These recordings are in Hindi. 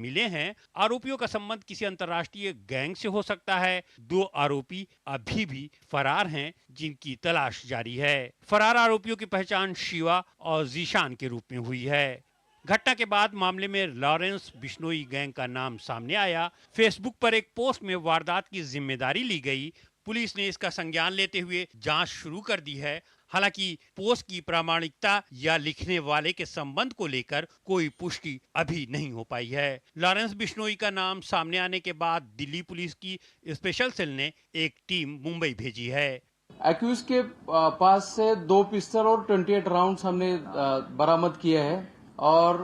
मिले हैं। आरोपियों का संबंध किसी अंतर्राष्ट्रीय गैंग से हो सकता है। 2 आरोपी अभी भी फरार हैं, जिनकी तलाश जारी है। फरार आरोपियों की पहचान शिवा और जीशान के रूप में हुई है। घटना के बाद मामले में लॉरेंस बिश्नोई गैंग का नाम सामने आया। फेसबुक पर एक पोस्ट में वारदात की जिम्मेदारी ली गई। पुलिस ने इसका संज्ञान लेते हुए जांच शुरू कर दी है। हालांकि पोस्ट की प्रामाणिकता या लिखने वाले के संबंध को लेकर कोई पुष्टि अभी नहीं हो पाई है। लॉरेंस बिश्नोई का नाम सामने आने के बाद दिल्ली पुलिस की स्पेशल सेल ने एक टीम मुंबई भेजी है। एक्यूज के पास से 2 पिस्टल और 28 राउंड्स हमने बरामद किए हैं और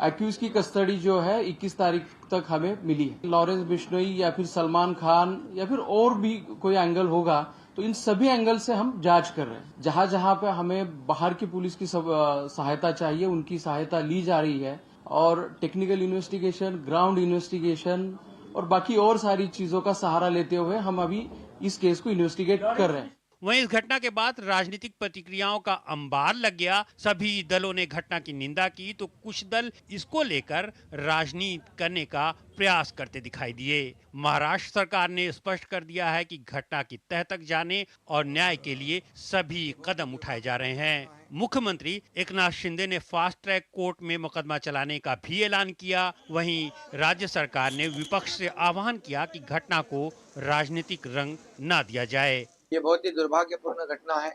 एक्यूज की कस्टडी जो है 21 तारीख तक हमें मिली है। लॉरेंस बिश्नोई या फिर सलमान खान या फिर और भी कोई एंगल होगा तो इन सभी एंगल से हम जांच कर रहे हैं। जहां जहां पे हमें बाहर की पुलिस की सहायता चाहिए उनकी सहायता ली जा रही है और टेक्निकल इन्वेस्टिगेशन, ग्राउंड इन्वेस्टिगेशन और बाकी और सारी चीजों का सहारा लेते हुए हम अभी इस केस को इन्वेस्टिगेट कर रहे हैं। वहीं इस घटना के बाद राजनीतिक प्रतिक्रियाओं का अंबार लग गया। सभी दलों ने घटना की निंदा की तो कुछ दल इसको लेकर राजनीति करने का प्रयास करते दिखाई दिए। महाराष्ट्र सरकार ने स्पष्ट कर दिया है कि घटना की तह तक जाने और न्याय के लिए सभी कदम उठाए जा रहे हैं। मुख्यमंत्री एकनाथ शिंदे ने फास्ट ट्रैक कोर्ट में मुकदमा चलाने का भी ऐलान किया। वहीं राज्य सरकार ने विपक्ष से आह्वान किया कि घटना को राजनीतिक रंग न दिया जाए। ये बहुत ही दुर्भाग्यपूर्ण घटना है,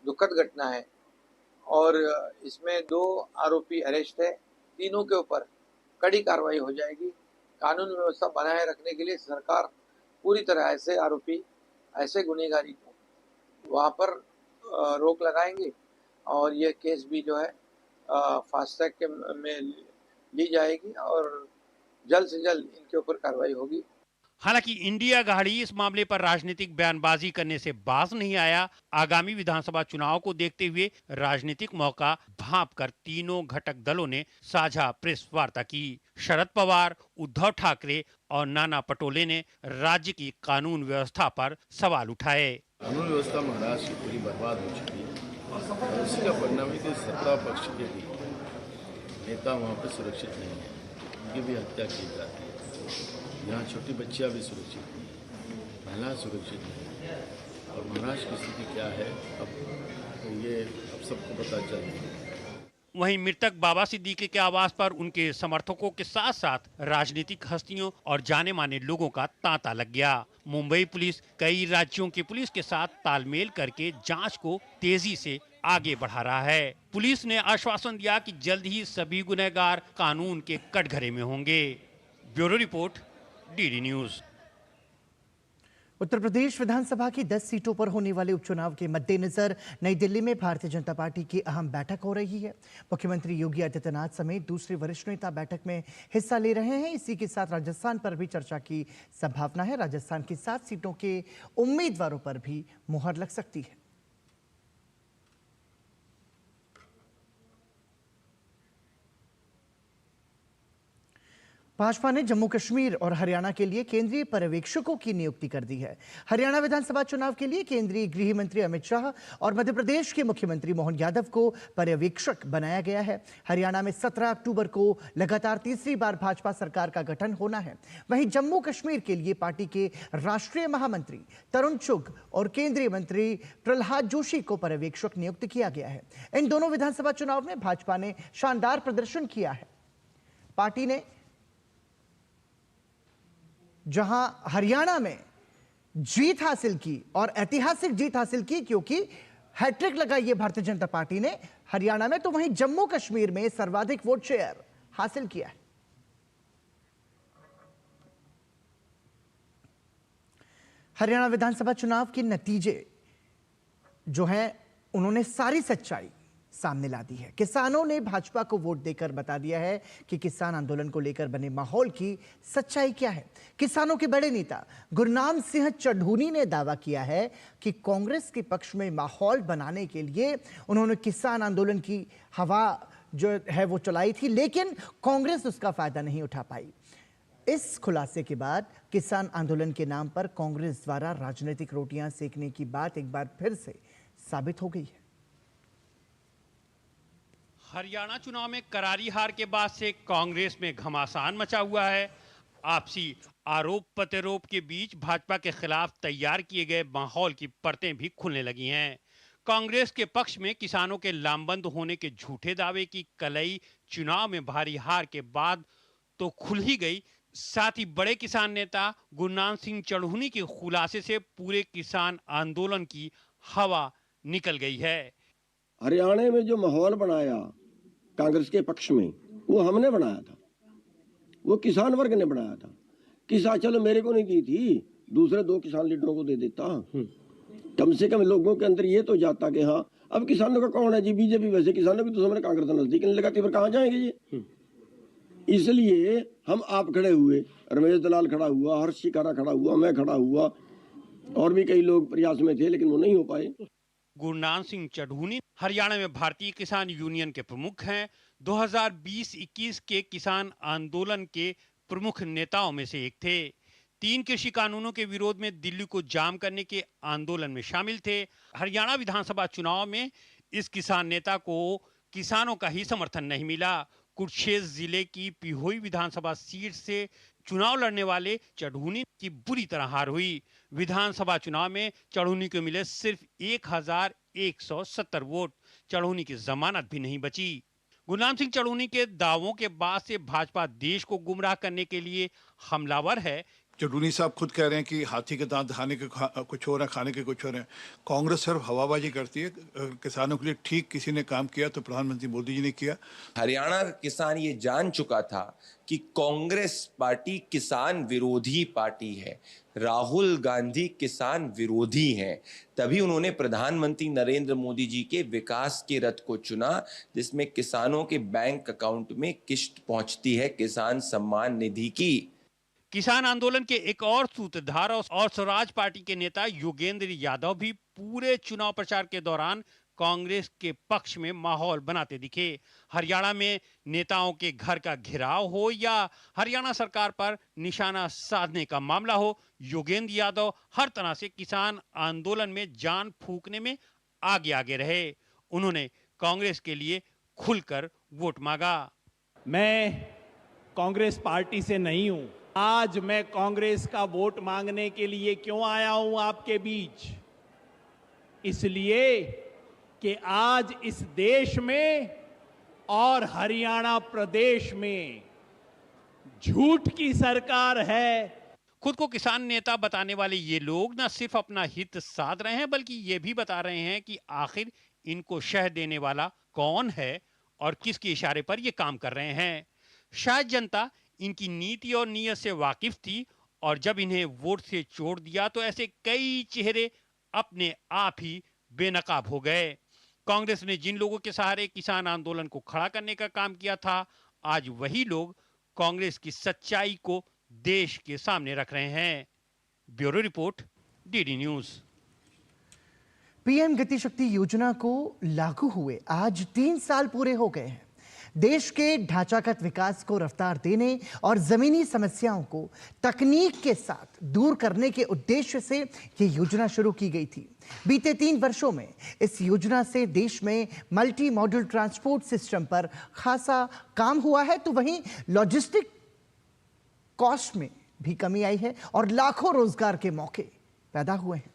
दुखद घटना है और इसमें 2 आरोपी अरेस्ट है। तीनों के ऊपर कड़ी कार्रवाई हो जाएगी। कानून व्यवस्था बनाए रखने के लिए सरकार पूरी तरह ऐसे आरोपी, ऐसे गुनहगारी को वहाँ पर रोक लगाएंगे और ये केस भी जो है फास्ट ट्रैक के में ली जाएगी और जल्द से जल्द इनके ऊपर कार्रवाई होगी। हालांकि इंडिया गाड़ी इस मामले पर राजनीतिक बयानबाजी करने से बाज नहीं आया। आगामी विधानसभा चुनाव को देखते हुए राजनीतिक मौका भांपकर तीनों घटक दलों ने साझा प्रेस वार्ता की। शरद पवार, उद्धव ठाकरे और नाना पटोले ने राज्य की कानून व्यवस्था पर सवाल उठाए। कानून व्यवस्था महाराष्ट्र की पूरी बर्बाद हो चुकी है और इसका परिणाम है कि सत्ता पक्ष के भी नेता वहाँ पर सुरक्षित नहीं है, उनकी भी हत्या की जाती है। यहाँ छोटी बच्चियाँ भी सुरक्षित नहीं, महिलाएं सुरक्षित नहीं और महाराष्ट्र की स्थिति क्या है अब सबको पता चल रही है। वहीं मृतक बाबा सिद्दीकी के आवास पर उनके समर्थकों के साथ साथ राजनीतिक हस्तियों और जाने माने लोगों का तांता लग गया। मुंबई पुलिस कई राज्यों की पुलिस के साथ तालमेल करके जांच को तेजी से आगे बढ़ा रहा है। पुलिस ने आश्वासन दिया कि जल्द ही सभी गुनहगार कानून के कटघरे में होंगे। Bureau report, DD news. Uttar Pradesh Vidhan Sabha की 10 सीटों पर होने वाले उपचुनाव के मद्देनजर नई दिल्ली में भारतीय जनता पार्टी की अहम बैठक हो रही है। मुख्यमंत्री योगी आदित्यनाथ समेत दूसरे वरिष्ठ नेता बैठक में हिस्सा ले रहे हैं। इसी के साथ राजस्थान पर भी चर्चा की संभावना है। राजस्थान की 7 सीटों के उम्मीदवारों पर भी मुहर लग सकती है। भाजपा ने जम्मू कश्मीर और हरियाणा के लिए केंद्रीय पर्यवेक्षकों की नियुक्ति कर दी है। हरियाणा विधानसभा चुनाव के लिए केंद्रीय गृह मंत्री अमित शाह और मध्य प्रदेश के मुख्यमंत्री मोहन यादव को पर्यवेक्षक बनाया गया है। हरियाणा में 17 अक्टूबर को लगातार तीसरी बार भाजपा सरकार का गठन होना है। वहीं जम्मू कश्मीर के लिए पार्टी के राष्ट्रीय महामंत्री तरुण चुग और केंद्रीय मंत्री प्रहलाद जोशी को पर्यवेक्षक नियुक्त किया गया है। इन दोनों विधानसभा चुनाव में भाजपा ने शानदार प्रदर्शन किया है। पार्टी ने जहां हरियाणा में जीत हासिल की और ऐतिहासिक जीत हासिल की क्योंकि हैट्रिक लगाई है भारतीय जनता पार्टी ने हरियाणा में, तो वहीं जम्मू कश्मीर में सर्वाधिक वोट शेयर हासिल किया है। हरियाणा विधानसभा चुनाव के नतीजे जो हैं उन्होंने सारी सच्चाई सामने ला दी है। किसानों ने भाजपा को वोट देकर बता दिया है कि किसान आंदोलन को लेकर बने माहौल की सच्चाई क्या है। किसानों के बड़े नेता गुरनाम सिंह चढ़ूनी ने दावा किया है कि कांग्रेस के पक्ष में माहौल बनाने के लिए उन्होंने किसान आंदोलन की हवा जो है वो चलाई थी, लेकिन कांग्रेस उसका फायदा नहीं उठा पाई। इस खुलासे के बाद किसान आंदोलन के नाम पर कांग्रेस द्वारा राजनीतिक रोटियां सेकने की बात एक बार फिर से साबित हो गई है। हरियाणा चुनाव में करारी हार के बाद से कांग्रेस में घमासान मचा हुआ है। आपसी आरोप प्रत्यारोप के बीच भाजपा के खिलाफ तैयार किए गए माहौल की परतें भी खुलने लगी हैं। कांग्रेस के पक्ष में किसानों के लामबंद होने के झूठे दावे की कलई चुनाव में भारी हार के बाद तो खुल ही गई। साथ ही बड़े किसान नेता गुरनाम सिंह चढ़ूनी के खुलासे से पूरे किसान आंदोलन की हवा निकल गई है। हरियाणा में जो माहौल बनाया कांग्रेस के पक्ष में, वो हमने बनाया था, वो किसान वर्ग ने बनाया था। किसान चलो मेरे को नहीं दी थी, दूसरे 2 किसान लीडरों को दे देता, कम से कम लोगों के अंदर ये तो जाता कि हाँ अब किसानों का कौन है जी, बीजेपी। वैसे किसानों की तो हमने कांग्रेस नजदीक नहीं लगाती, फिर कहाँ जाएंगे ये। इसलिए हम आप खड़े हुए, रमेश दलाल खड़ा हुआ, हर्ष शिकारा खड़ा हुआ, मैं खड़ा हुआ, और भी कई लोग प्रयास में थे, लेकिन वो नहीं हो पाए। गुरनाम सिंह चढ़ूनी हरियाणा में भारतीय किसान यूनियन के प्रमुख हैं। 2020-21 के किसान आंदोलन के प्रमुख नेताओं में से एक थे। 3 कृषि कानूनों के विरोध में दिल्ली को जाम करने के आंदोलन में शामिल थे। हरियाणा विधानसभा चुनाव में इस किसान नेता को किसानों का ही समर्थन नहीं मिला। कुरुक्षेत्र जिले की पिहोई विधानसभा सीट से चुनाव लड़ने वाले चढ़ूनी की बुरी तरह हार हुई। विधानसभा चुनाव में चढ़ूनी को मिले सिर्फ 1170 वोट। चढ़ूनी की जमानत भी नहीं बची। गुरनाम सिंह चढ़ूनी के दावों के बाद से भाजपा देश को गुमराह करने के लिए हमलावर है। चढ़ूनी साहब खुद कह रहे हैं कि हाथी के दांत खाने के कुछ हो रहा है, खाने के कुछ हो रहे हैं। कांग्रेस सिर्फ हवाबाजी करती है। किसानों के लिए ठीक किसी ने काम किया तो प्रधानमंत्री मोदी जी ने किया। हरियाणा का किसान ये जान चुका था कि कांग्रेस पार्टी किसान विरोधी पार्टी है, राहुल गांधी किसान विरोधी हैं। तभी उन्होंने प्रधानमंत्री नरेंद्र मोदी जी के विकास के रथ को चुना, जिसमें किसानों के बैंक अकाउंट में किस्त पहुंचती है किसान सम्मान निधि की। किसान आंदोलन के एक और सूत्रधार और स्वराज पार्टी के नेता योगेंद्र यादव भी पूरे चुनाव प्रचार के दौरान कांग्रेस के पक्ष में माहौल बनाते दिखे। हरियाणा में नेताओं के घर का घेराव हो या हरियाणा सरकार पर निशाना साधने का मामला हो, योगेंद्र यादव हर तरह से किसान आंदोलन में जान फूंकने में आगे रहे। उन्होंने कांग्रेस के लिए खुलकर वोट मांगा। मैं कांग्रेस पार्टी से नहीं हूं। आज मैं कांग्रेस का वोट मांगने के लिए क्यों आया हूं आपके बीच? इसलिए कि आज इस देश में और हरियाणा प्रदेश में झूठ की सरकार है। खुद को किसान नेता बताने वाले ये लोग न सिर्फ अपना हित साध रहे हैं, बल्कि ये भी बता रहे हैं कि आखिर इनको शह देने वाला कौन है और किसके इशारे पर ये काम कर रहे हैं। शायद जनता इनकी नीति और नीयत से वाकिफ थी और जब इन्हें वोट से छोड़ दिया तो ऐसे कई चेहरे अपने आप ही बेनकाब हो गए। कांग्रेस ने जिन लोगों के सहारे किसान आंदोलन को खड़ा करने का काम किया था, आज वही लोग कांग्रेस की सच्चाई को देश के सामने रख रहे हैं। Bureau report, DD news. PM गति शक्ति योजना को लागू हुए आज 3 साल पूरे हो गए हैं। देश के ढांचागत विकास को रफ्तार देने और जमीनी समस्याओं को तकनीक के साथ दूर करने के उद्देश्य से यह योजना शुरू की गई थी। बीते 3 वर्षों में इस योजना से देश में मल्टी मॉडल ट्रांसपोर्ट सिस्टम पर खासा काम हुआ है, तो वहीं लॉजिस्टिक कॉस्ट में भी कमी आई है और लाखों रोजगार के मौके पैदा हुए हैं।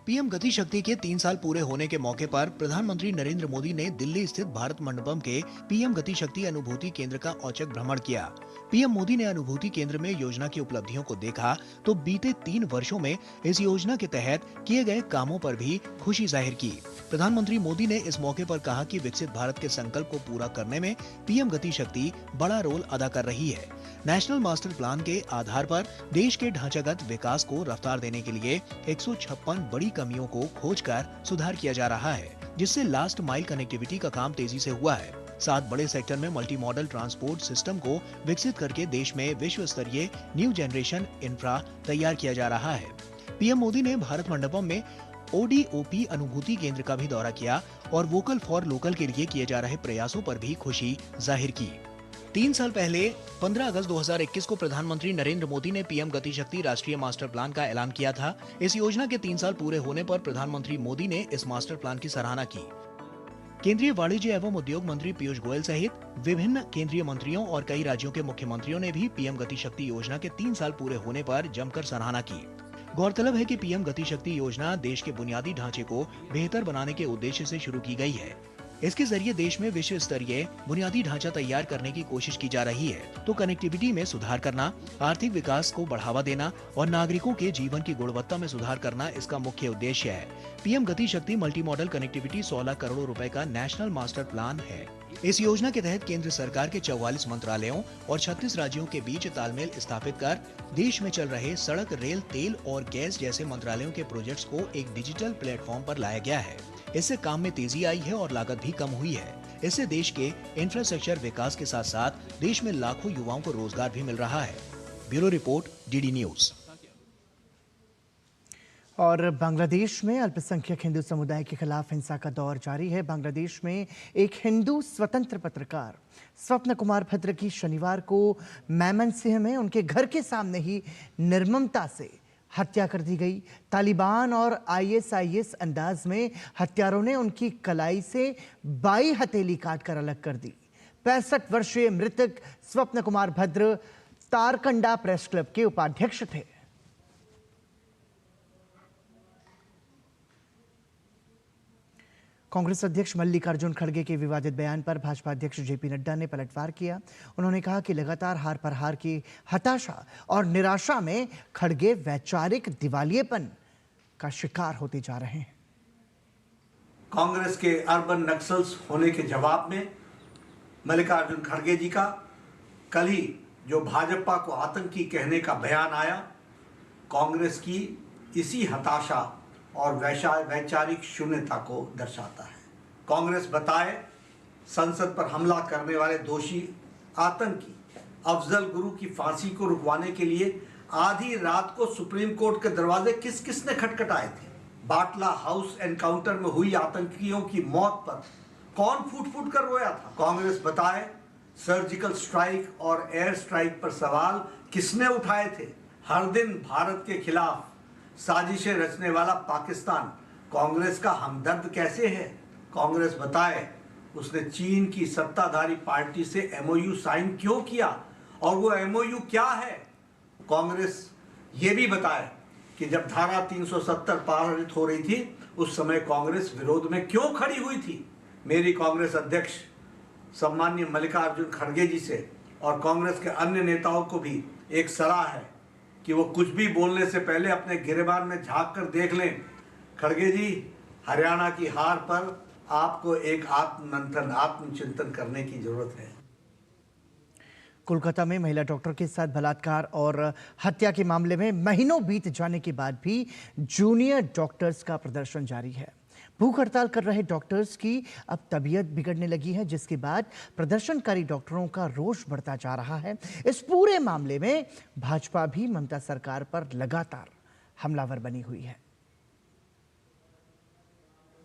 पीएम गति शक्ति के 3 साल पूरे होने के मौके पर प्रधानमंत्री नरेंद्र मोदी ने दिल्ली स्थित भारत मंडपम के पीएम गति शक्ति अनुभूति केंद्र का औचक भ्रमण किया। पीएम मोदी ने अनुभूति केंद्र में योजना की उपलब्धियों को देखा तो बीते 3 वर्षों में इस योजना के तहत किए गए कामों पर भी खुशी जाहिर की। प्रधानमंत्री मोदी ने इस मौके पर कहा कि विकसित भारत के संकल्प को पूरा करने में पीएम गति शक्ति बड़ा रोल अदा कर रही है। नेशनल मास्टर प्लान के आधार पर देश के ढांचागत विकास को रफ्तार देने के लिए 156 बड़ी कमियों को खोजकर सुधार किया जा रहा है, जिससे लास्ट माइल कनेक्टिविटी का काम तेजी से हुआ है। 7 बड़े सेक्टर में मल्टी मॉडल ट्रांसपोर्ट सिस्टम को विकसित करके देश में विश्व स्तरीय न्यू जनरेशन इंफ्रा तैयार किया जा रहा है। पीएम मोदी ने भारत मंडपम में ODOP अनुभूति केंद्र का भी दौरा किया और वोकल फॉर लोकल के लिए किए जा रहे प्रयासों पर भी खुशी जाहिर की। 3 साल पहले 15 अगस्त 2021 को प्रधानमंत्री नरेंद्र मोदी ने पीएम गति शक्ति राष्ट्रीय मास्टर प्लान का ऐलान किया था। इस योजना के 3 साल पूरे होने पर प्रधानमंत्री मोदी ने इस मास्टर प्लान की सराहना की। केंद्रीय वाणिज्य एवं उद्योग मंत्री पीयूष गोयल सहित विभिन्न केंद्रीय मंत्रियों और कई राज्यों के मुख्यमंत्रियों ने भी पीएम गति शक्ति योजना के 3 साल पूरे होने पर जमकर सराहना की। गौरतलब है कि पीएम गति शक्ति योजना देश के बुनियादी ढांचे को बेहतर बनाने के उद्देश्य से शुरू की गई है। इसके जरिए देश में विश्व स्तरीय बुनियादी ढांचा तैयार करने की कोशिश की जा रही है तो कनेक्टिविटी में सुधार करना, आर्थिक विकास को बढ़ावा देना और नागरिकों के जीवन की गुणवत्ता में सुधार करना इसका मुख्य उद्देश्य है। पीएम गति शक्ति मल्टी मॉडल कनेक्टिविटी 16 करोड़ रुपए का नेशनल मास्टर प्लान है। इस योजना के तहत केंद्र सरकार के 44 मंत्रालयों और 36 राज्यों के बीच तालमेल स्थापित कर देश में चल रहे सड़क, रेल, तेल और गैस जैसे मंत्रालयों के प्रोजेक्ट्स को एक डिजिटल प्लेटफॉर्म पर लाया गया है। इससे काम में तेजी आई है और लागत भी कम हुई है। इससे देश के इंफ्रास्ट्रक्चर विकास के साथ साथ देश में लाखों युवाओं को रोजगार भी मिल रहा है। Bureau report, DD news. और बांग्लादेश में अल्पसंख्यक हिंदू समुदाय के खिलाफ हिंसा का दौर जारी है। बांग्लादेश में एक हिंदू स्वतंत्र पत्रकार स्वप्न कुमार भद्र की शनिवार को मैमनसिंह में उनके घर के सामने ही निर्ममता से हत्या कर दी गई। तालिबान और आईएसआईएस अंदाज में हत्यारों ने उनकी कलाई से 22 हथेली काटकर अलग कर दी। 65 वर्षीय मृतक स्वप्न कुमार भद्र तारकंडा प्रेस क्लब के उपाध्यक्ष थे। कांग्रेस अध्यक्ष मल्लिकार्जुन खड़गे के विवादित बयान पर भाजपा अध्यक्ष जेपी नड्डा ने पलटवार किया। उन्होंने कहा कि लगातार हार पर हार की हताशा और निराशा में खड़गे वैचारिक दिवालियेपन का शिकार होते जा रहे हैं। कांग्रेस के अर्बन नक्सल्स होने के जवाब में मल्लिकार्जुन खड़गे जी का कल ही जो भाजपा को आतंकी कहने का बयान आया, कांग्रेस की इसी हताशा और वैचारिक शून्यता को दर्शाता है। कांग्रेस बताए संसद पर हमला करने वाले दोषी आतंकी अफजल गुरु की फांसी को रुकवाने के लिए आधी रात को सुप्रीम कोर्ट के दरवाजे किस किसने खटखटाए थे? बाटला हाउस एनकाउंटर में हुई आतंकियों की मौत पर कौन फूट फूट कर रोया था? कांग्रेस बताए सर्जिकल स्ट्राइक और एयर स्ट्राइक पर सवाल किसने उठाए थे? हर दिन भारत के खिलाफ साजिशें रचने वाला पाकिस्तान कांग्रेस का हमदर्द कैसे है? कांग्रेस बताए उसने चीन की सत्ताधारी पार्टी से एमओयू साइन क्यों किया और वो एमओयू क्या है? कांग्रेस ये भी बताए कि जब धारा 370 पारित हो रही थी उस समय कांग्रेस विरोध में क्यों खड़ी हुई थी? मेरी कांग्रेस अध्यक्ष सम्माननीय मल्लिकार्जुन खड़गे जी से और कांग्रेस के अन्य नेताओं को भी एक सलाह है कि वो कुछ भी बोलने से पहले अपने गिरेबान में झांक कर देख लें। खड़गे जी, हरियाणा की हार पर आपको एक आत्ममंथन, आत्मचिंतन करने की जरूरत है। कोलकाता में महिला डॉक्टर के साथ बलात्कार और हत्या के मामले में महीनों बीत जाने के बाद भी जूनियर डॉक्टर्स का प्रदर्शन जारी है। भूख हड़ताल कर रहे डॉक्टर्स की अब तबीयत बिगड़ने लगी है, जिसके बाद प्रदर्शनकारी डॉक्टरों का रोष बढ़ता जा रहा है। इस पूरे मामले में भाजपा भी ममता सरकार पर लगातार हमलावर बनी हुई है।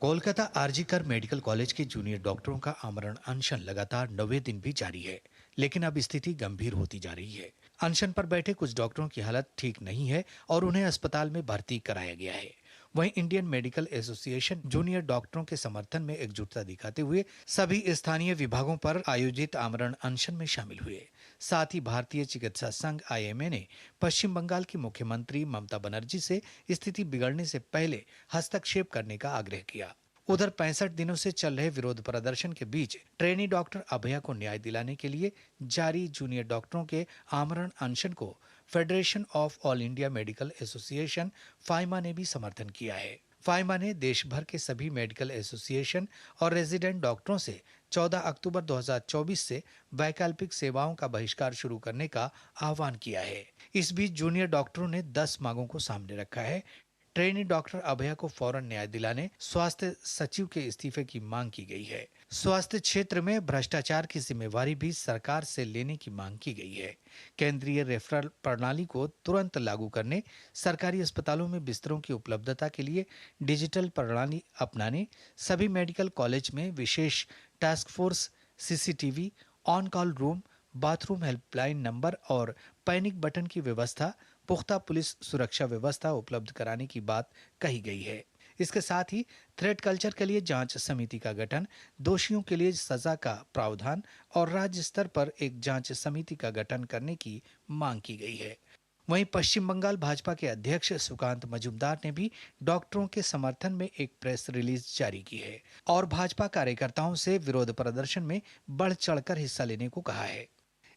कोलकाता आरजीकर मेडिकल कॉलेज के जूनियर डॉक्टरों का आमरण अनशन लगातार 9वें दिन भी जारी है, लेकिन अब स्थिति गंभीर होती जा रही है। अनशन पर बैठे कुछ डॉक्टरों की हालत ठीक नहीं है और उन्हें अस्पताल में भर्ती कराया गया है। वहीं इंडियन मेडिकल एसोसिएशन जूनियर डॉक्टरों के समर्थन में एकजुटता दिखाते हुए सभी स्थानीय विभागों पर आयोजित आमरण अनशन में शामिल हुए। साथ ही भारतीय चिकित्सा संघ आईएमए ने पश्चिम बंगाल की मुख्यमंत्री ममता बनर्जी से स्थिति बिगड़ने से पहले हस्तक्षेप करने का आग्रह किया। उधर 65 दिनों से चल रहे विरोध प्रदर्शन के बीच ट्रेनी डॉक्टर अभया को न्याय दिलाने के लिए जारी जूनियर डॉक्टरों के आमरण अनशन को federation of all India medical association FAIMA ने भी समर्थन किया है। फाइमा ने देश भर के सभी मेडिकल एसोसिएशन और रेजिडेंट डॉक्टरों से 14 अक्टूबर 2024 से वैकल्पिक सेवाओं का बहिष्कार शुरू करने का आह्वान किया है। इस बीच जूनियर डॉक्टरों ने 10 मांगों को सामने रखा है। ट्रेनी डॉक्टर अभया को फौरन न्याय दिलाने स्वास्थ्य सचिव के इस्तीफे की मांग की गई है। स्वास्थ्य क्षेत्र में भ्रष्टाचार की जिम्मेवारी भी सरकार से लेने की मांग की गई है। केंद्रीय रेफरल प्रणाली को तुरंत लागू करने, सरकारी अस्पतालों में बिस्तरों की उपलब्धता के लिए डिजिटल प्रणाली अपनाने, सभी मेडिकल कॉलेज में विशेष task force, CCTV, on call room, bathroom helpline number और पैनिक बटन की व्यवस्था, पुख्ता पुलिस सुरक्षा व्यवस्था उपलब्ध कराने की बात कही गई है। इसके साथ ही थ्रेट कल्चर के लिए जांच समिति का गठन, दोषियों के लिए सजा का प्रावधान और राज्य स्तर पर एक जांच समिति का गठन करने की मांग की गई है। वहीं पश्चिम बंगाल भाजपा के अध्यक्ष सुकांत मजूमदार ने भी डॉक्टरों के समर्थन में एक प्रेस रिलीज जारी की है और भाजपा कार्यकर्ताओं से विरोध प्रदर्शन में बढ़ चढ़कर हिस्सा लेने को कहा है।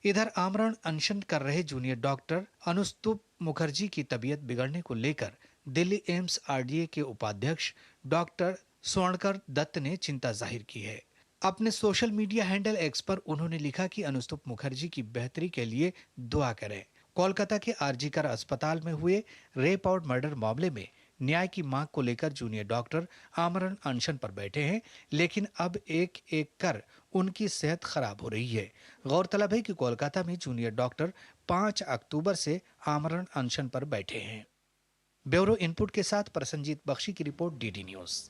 इधर आमरण अनशन कर रहे जूनियर डॉक्टर अनुस्तुप मुखर्जी की तबीयत बिगड़ने को लेकर दिल्ली एम्स आरडीए के उपाध्यक्ष डॉक्टर स्वर्णकर दत्त ने चिंता जाहिर की है। अपने सोशल मीडिया हैंडल एक्स पर उन्होंने लिखा कि अनुस्तुप मुखर्जी की बेहतरी के लिए दुआ करें। कोलकाता के आरजीकर अस्पताल में हुए रेप और मर्डर मामले में न्याय की मांग को लेकर जूनियर डॉक्टर आमरण अनशन पर बैठे हैं, लेकिन अब एक एक कर उनकी सेहत खराब हो रही है। गौरतलब है कि कोलकाता में जूनियर डॉक्टर 5 अक्टूबर से आमरण अनशन पर बैठे हैं। ब्यूरो इनपुट के साथ प्रसन्नजीत बख्शी की रिपोर्ट, डीडी न्यूज।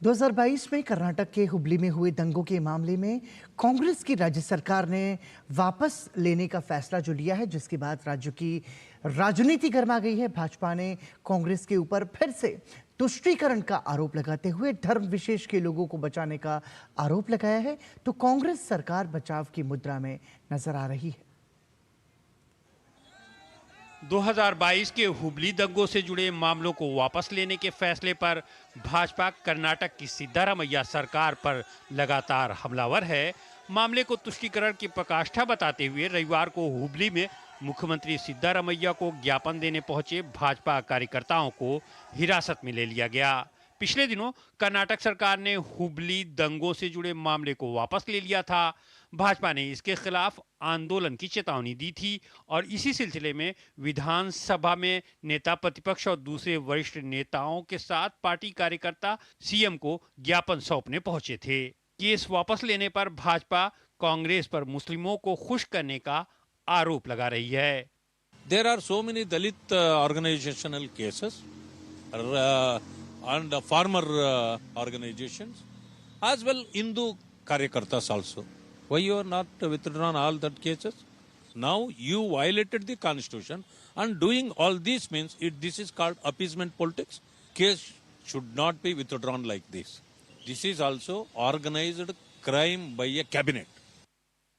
2022 में कर्नाटक के हुबली में हुए दंगों के मामले में कांग्रेस की राज्य सरकार ने वापस लेने का फैसला जो लिया है, जिसके बाद राज्य की राजनीति गर्मा गई है। भाजपा ने कांग्रेस के ऊपर फिर से तुष्टीकरण का आरोप लगाते हुए धर्म विशेष के लोगों को बचाने का आरोप लगाया है, तो कांग्रेस सरकार बचाव की मुद्रा में नजर आ रही है। 2022 के हुबली दंगों से जुड़े मामलों को वापस लेने के फैसले पर भाजपा कर्नाटक की सिद्धारमैया सरकार पर लगातार हमलावर है। मामले को तुष्टीकरण की प्रकाष्ठा बताते हुए रविवार को हुबली में मुख्यमंत्री सिद्धारमैया को ज्ञापन देने पहुंचे भाजपा कार्यकर्ताओं को हिरासत में ले लिया गया। पिछले दिनों कर्नाटक सरकार ने हुबली दंगों से जुड़े मामले को वापस ले लिया था। भाजपा ने इसके खिलाफ आंदोलन की चेतावनी दी थी और इसी सिलसिले में विधानसभा में नेता प्रतिपक्ष और दूसरे वरिष्ठ नेताओं के साथ पार्टी कार्यकर्ता सीएम को ज्ञापन सौंपने पहुंचे थे। केस वापस लेने पर भाजपा कांग्रेस पर मुस्लिमों को खुश करने का आरोप लगा रही है। There are so many Dalit organizational cases and farmer organizations as well Hindu karyakartas also. Why you are not withdrawn all that cases? Now you violated the constitution and doing all this means this is called appeasement politics. Case should not be withdrawn like this. This is also organized crime by a cabinet.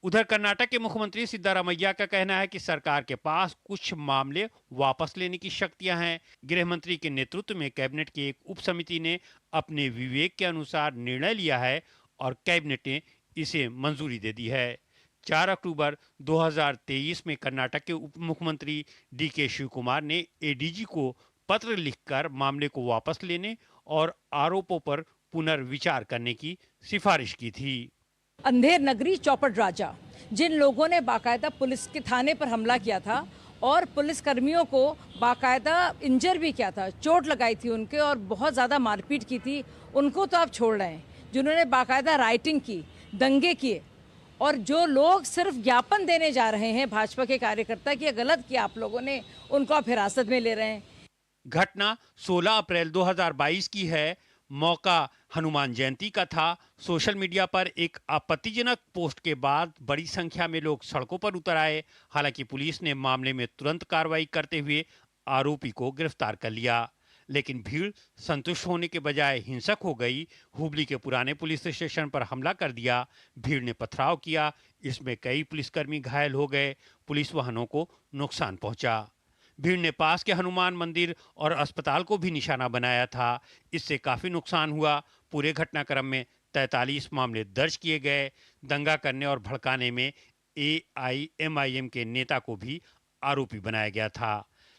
उधर कर्नाटक के मुख्यमंत्री सिद्धारमैया का कहना है कि सरकार के पास कुछ मामले वापस लेने की शक्तियां हैं। गृह मंत्री के नेतृत्व में कैबिनेट की एक उप समिति ने अपने विवेक के अनुसार निर्णय लिया है और कैबिनेट ने इसे मंजूरी दे दी है। 4 अक्टूबर 2023 में कर्नाटक के उप मुख्यमंत्री डीके शिव कुमार ने एडीजी को पत्र लिखकर मामले को वापस लेने और आरोपों पर पुनर्विचार करने की सिफारिश की थी। अंधेर नगरी चौपट राजा, जिन लोगों ने बाकायदा पुलिस के थाने पर हमला किया था और पुलिस कर्मियों को बाकायदा इंजर भी किया था, चोट लगाई थी उनके और बहुत ज़्यादा मारपीट की थी, उनको तो आप छोड़ रहे हैं। जिन्होंने बाकायदा राइटिंग की, दंगे किए और जो लोग सिर्फ ज्ञापन देने जा रहे हैं भाजपा के कार्यकर्ता कि गलत किया आप लोगों ने, उनको आप हिरासत में ले रहे हैं। घटना 16 अप्रैल 2022 की है। मौका हनुमान जयंती का था। सोशल मीडिया पर एक आपत्तिजनक पोस्ट के बाद बड़ी संख्या में लोग सड़कों पर उतर आए। हालांकि पुलिस ने मामले में तुरंत कार्रवाई करते हुए आरोपी को गिरफ्तार कर लिया, लेकिन भीड़ संतुष्ट होने के बजाय हिंसक हो गई। हुबली के पुराने पुलिस स्टेशन पर हमला कर दिया। भीड़ ने पथराव किया, इसमें कई पुलिसकर्मी घायल हो गए। पुलिस वाहनों को नुकसान पहुंचा। भीड़ ने पास के हनुमान मंदिर और अस्पताल को भी निशाना बनाया था। इससे काफी नुकसान हुआ। पूरे घटनाक्रम में 43 मामले दर्ज किए गए। दंगा करने और भड़काने में AIMIM के नेता को भी आरोपी बनाया गया था,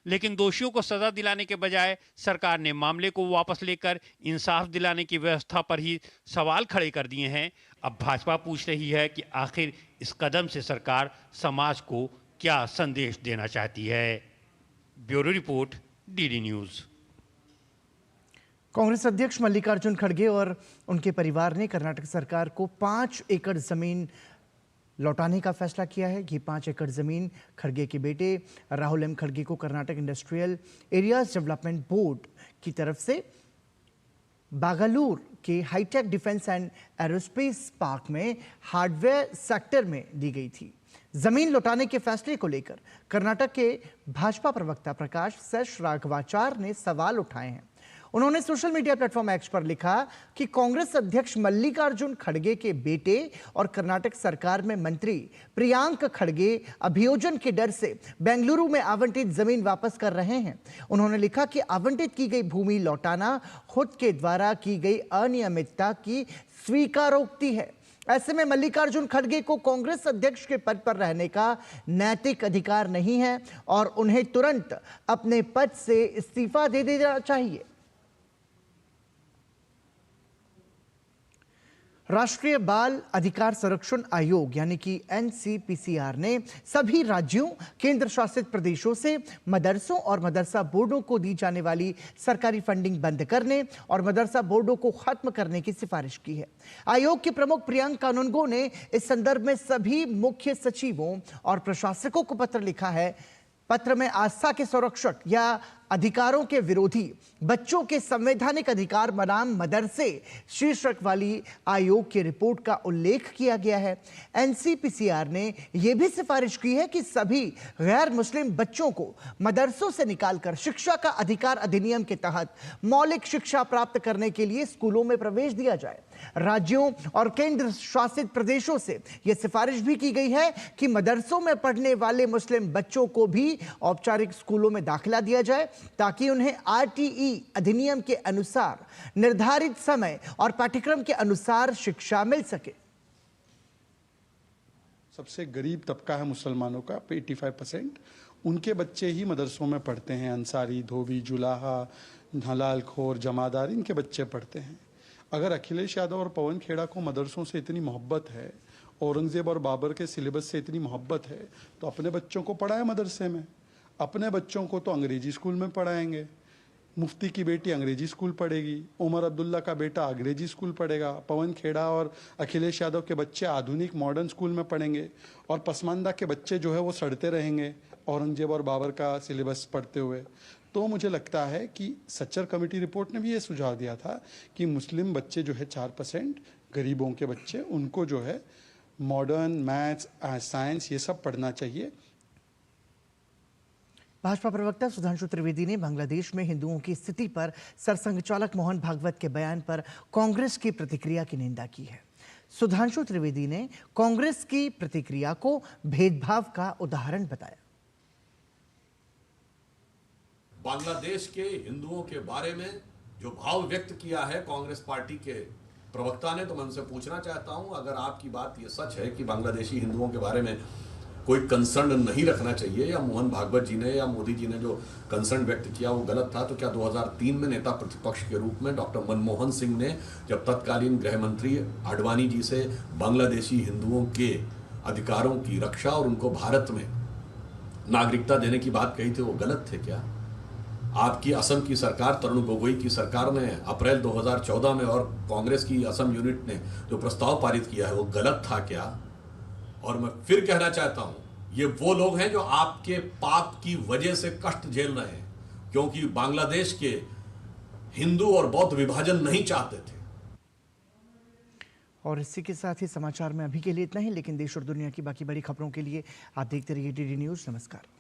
लेकिन दोषियों को सजा दिलाने के बजाय सरकार ने मामले को वापस लेकर इंसाफ दिलाने की व्यवस्था पर ही सवाल खड़े कर दिए हैं। अब भाजपा पूछ रही है कि आखिर इस कदम से सरकार समाज को क्या संदेश देना चाहती है। Bureau report, DD news. Congress अध्यक्ष मल्लिकार्जुन खड़गे और उनके परिवार ने कर्नाटक सरकार को 5 एकड़ जमीन लौटाने का फैसला किया है। ये 5 एकड़ जमीन खड़गे के बेटे राहुल एम खड़गे को Karnataka Industrial Areas Development Board की तरफ से बागालूर के Hitech Defence and Aerospace Park में हार्डवेयर सेक्टर में दी गई थी। जमीन लौटाने के फैसले को लेकर कर्नाटक के भाजपा प्रवक्ता प्रकाश सैश राघवाचार ने सवाल उठाए हैं। उन्होंने सोशल मीडिया प्लेटफॉर्म एक्स पर लिखा कि कांग्रेस अध्यक्ष मल्लिकार्जुन खड़गे के बेटे और कर्नाटक सरकार में मंत्री प्रियांक खड़गे अभियोजन के डर से बेंगलुरु में आवंटित जमीन वापस कर रहे हैं। उन्होंने लिखा कि आवंटित की गई भूमि लौटाना खुद के द्वारा की गई अनियमितता की स्वीकारोक्ति है। ऐसे में मल्लिकार्जुन खड़गे को कांग्रेस अध्यक्ष के पद पर रहने का नैतिक अधिकार नहीं है और उन्हें तुरंत अपने पद से इस्तीफा दे देना चाहिए। राष्ट्रीय बाल अधिकार संरक्षण आयोग यानी कि एनसीपीसीआर ने सभी राज्यों, केंद्र शासित प्रदेशों से मदरसों और मदरसा बोर्डों को दी जाने वाली सरकारी फंडिंग बंद करने और मदरसा बोर्डों को खत्म करने की सिफारिश की है। आयोग के प्रमुख प्रियंक कानूनगो ने इस संदर्भ में सभी मुख्य सचिवों और प्रशासकों को पत्र लिखा है। पत्र में आस्था के संरक्षक या अधिकारों के विरोधी बच्चों के संवैधानिक अधिकार बनाम मदरसे शीर्षक वाली आयोग की रिपोर्ट का उल्लेख किया गया है। एनसीपीसीआर ने यह भी सिफारिश की है कि सभी गैर मुस्लिम बच्चों को मदरसों से निकालकर शिक्षा का अधिकार अधिनियम के तहत मौलिक शिक्षा प्राप्त करने के लिए स्कूलों में प्रवेश दिया जाए। राज्यों और केंद्र शासित प्रदेशों से यह सिफारिश भी की गई है कि मदरसों में पढ़ने वाले मुस्लिम बच्चों को भी औपचारिक स्कूलों में दाखिला दिया जाए ताकि उन्हें आरटीई अधिनियम के अनुसार निर्धारित समय और पाठ्यक्रम के अनुसार शिक्षा मिल सके। सबसे गरीब तबका है मुसलमानों का 85%, उनके बच्चे ही मदरसों में पढ़ते हैं। अंसारी, धोबी, जुलाहा, हलाल खोर, जमादार, इनके बच्चे पढ़ते हैं। अगर अखिलेश यादव और पवन खेड़ा को मदरसों से इतनी मोहब्बत है, औरंगजेब और बाबर के सिलेबस से इतनी मोहब्बत है, तो अपने बच्चों को पढ़ाए मदरसे में। अपने बच्चों को तो अंग्रेजी स्कूल में पढ़ाएंगे। मुफ्ती की बेटी अंग्रेजी स्कूल पढ़ेगी, उमर अब्दुल्ला का बेटा अंग्रेजी स्कूल पढ़ेगा, पवन खेड़ा और अखिलेश यादव के बच्चे आधुनिक मॉडर्न स्कूल में पढ़ेंगे और पसमानदा के बच्चे जो है वो सड़ते रहेंगे औरंगजेब और बाबर का सिलेबस पढ़ते हुए। तो मुझे लगता है कि सच्चर कमेटी रिपोर्ट ने भी ये सुझाव दिया था कि मुस्लिम बच्चे जो है 4% गरीबों के बच्चे, उनको जो है मॉडर्न, मैथ्स, साइंस ये सब पढ़ना चाहिए। भाजपा प्रवक्ता सुधांशु त्रिवेदी ने बांग्लादेश में हिंदुओं की स्थिति पर सरसंघ चालक मोहन भागवत के बयान पर कांग्रेस की प्रतिक्रिया की निंदा की है। सुधांशु त्रिवेदी ने कांग्रेस की प्रतिक्रिया को भेदभाव का उदाहरण बताया। बांग्लादेश के हिंदुओं के बारे में जो भाव व्यक्त किया है कांग्रेस पार्टी के प्रवक्ता ने, तो मैं उनसे पूछना चाहता हूं, अगर आपकी बात ये सच है कि बांग्लादेशी हिंदुओं के बारे में कोई कंसर्न नहीं रखना चाहिए, या मोहन भागवत जी ने या मोदी जी ने जो कंसर्न व्यक्त किया वो गलत था, तो क्या 2003 में नेता प्रतिपक्ष के रूप में डॉक्टर मनमोहन सिंह ने जब तत्कालीन गृह मंत्री आडवाणी जी से बांग्लादेशी हिंदुओं के अधिकारों की रक्षा और उनको भारत में नागरिकता देने की बात कही थी, वो गलत थे क्या? आपकी असम की सरकार, तरुण गोगोई की सरकार ने अप्रैल 2014 में और कांग्रेस की असम यूनिट ने जो प्रस्ताव पारित किया है वो गलत था क्या? और मैं फिर कहना चाहता हूं, ये वो लोग हैं जो आपके पाप की वजह से कष्ट झेल रहे हैं, क्योंकि बांग्लादेश के हिंदू और बौद्ध विभाजन नहीं चाहते थे। और इसी के साथ ही समाचार में अभी के लिए इतना ही, लेकिन देश और दुनिया की बाकी बड़ी खबरों के लिए आप देखते रहिए डीडी न्यूज। नमस्कार।